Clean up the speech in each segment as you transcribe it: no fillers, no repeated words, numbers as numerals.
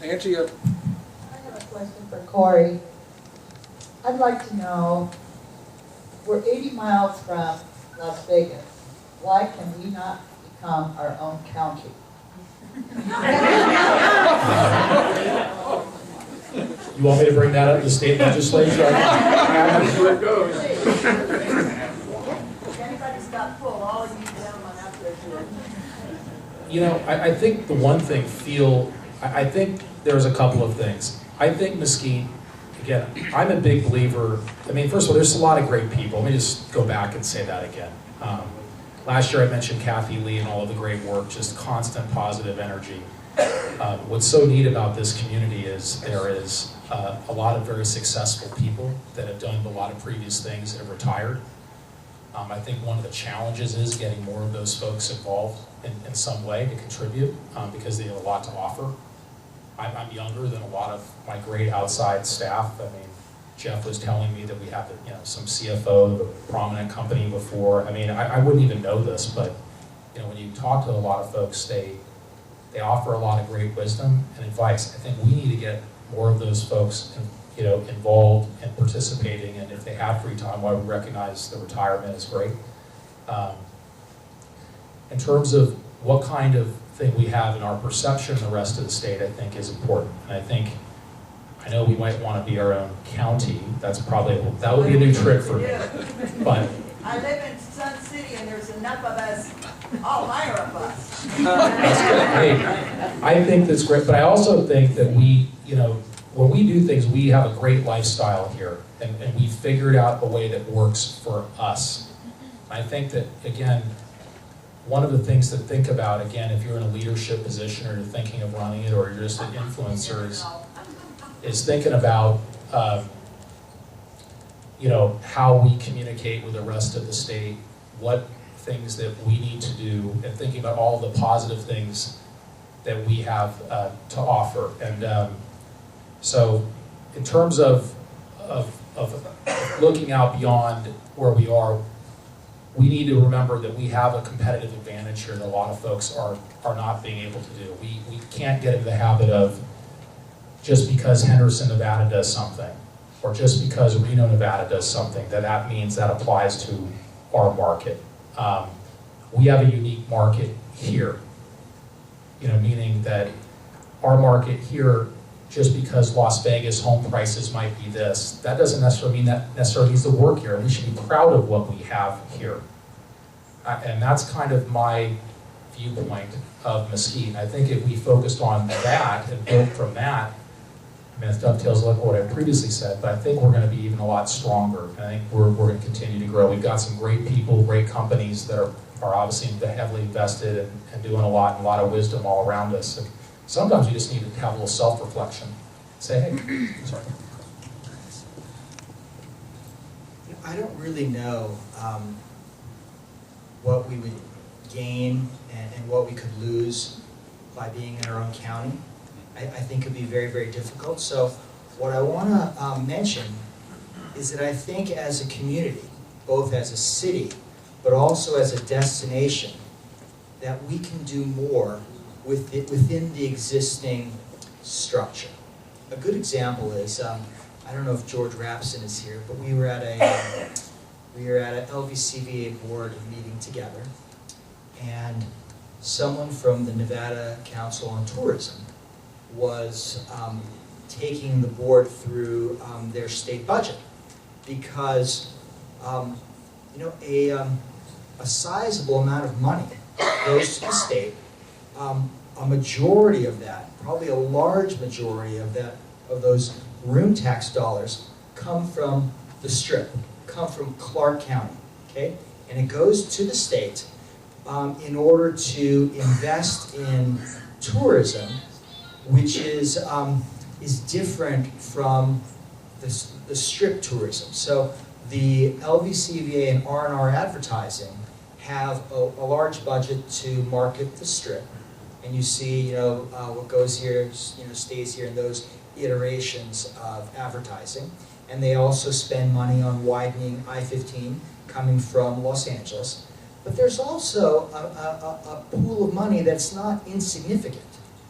Angie, I have a question for Corey. I'd like to know, we're 80 miles from Las Vegas. Why can we not become our own county? You want me to bring that up to the state legislature? that's where it goes. If anybody's got pull, all of you gentlemen up there do it. You know, I think the one thing I think there's a couple of things. I think Mesquite, again, I'm a big believer. I mean, first of all, there's a lot of great people. Let me just go back and say that again. Last year I mentioned Kathy Lee and all of the great work, just constant positive energy. What's so neat about this community is there is a lot of very successful people that have done a lot of previous things and have retired. I think one of the challenges is getting more of those folks involved in some way to contribute because they have a lot to offer. I'm younger than a lot of my great outside staff. I mean, Jeff was telling me that we have some CFO of a prominent company before. I mean, I wouldn't even know this, but when you talk to a lot of folks, they offer a lot of great wisdom and advice. I think we need to get more of those folks involved and participating, and if they have free time, why we recognize the retirement is great. In terms of what kind of thing we have in our perception of the rest of the state, I think is important. And I know we might want to be our own county. That would be a new trick for me. But I live in Sun City and there's enough of us, all hire of us. that's good. Hey, I think that's great, but I also think that when we do things, we have a great lifestyle here, and we figured out a way that works for us. I think that, again, one of the things to think about, again, if you're in a leadership position or you're thinking of running it or you're just an influencer, is thinking about how we communicate with the rest of the state, what things that we need to do, and thinking about all the positive things that we have to offer. And so in terms of looking out beyond where we are, we need to remember that we have a competitive advantage here that a lot of folks are not being able to do. We can't get into the habit of just because Henderson, Nevada does something, or just because Reno, Nevada does something, that means that applies to our market. We have a unique market here, meaning that our market here, just because Las Vegas home prices might be this, that doesn't necessarily mean that necessarily needs to work here. We should be proud of what we have here. And that's kind of my viewpoint of Mesquite. And I think if we focused on that and built from that, I mean, it dovetails like what I previously said, but I think we're going to be even a lot stronger. And I think we're going to continue to grow. We've got some great people, great companies that are obviously heavily invested and doing a lot of wisdom all around us. And sometimes you just need to have a little self-reflection. Say, hey, sorry. I don't really know what we would gain and what we could lose by being in our own county. I think it would be very, very difficult. So what I want to mention is that I think as a community, both as a city, but also as a destination, that we can do more within the existing structure. A good example is, I don't know if George Rapson is here, but we were at an LVCVA board meeting together, and someone from the Nevada Council on Tourism was taking the board through their state budget, because a sizable amount of money goes to the state. A majority of that, probably a large majority of those room tax dollars come from the Strip, come from Clark County, okay? And it goes to the state in order to invest in tourism, which is different from the Strip tourism. So the LVCVA and R&R advertising have a large budget to market the Strip. And you see, what goes here, stays here in those iterations of advertising. And they also spend money on widening I-15 coming from Los Angeles. But there's also a pool of money that's not insignificant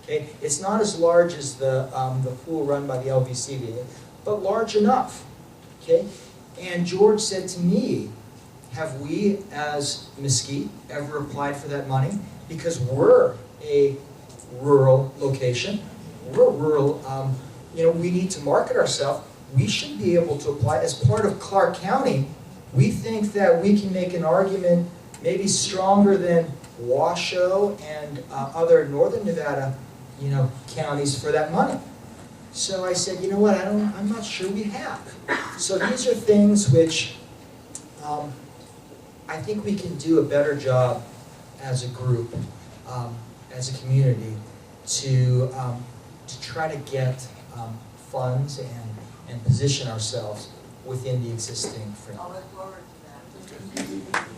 Okay? It's not as large as the pool run by the LVCVA, but large enough. Okay? And George said to me, have we as Mesquite ever applied for that money? Because we're a rural location. We're rural, we need to market ourselves. We should be able to apply. As part of Clark County, we think that we can make an argument maybe stronger than Washoe and other northern Nevada, counties for that money. So I said, you know what, I'm not sure we have. So these are things which I think we can do a better job as a group, as a community, to try to get funds and position ourselves within the existing framework. I'll look forward to that.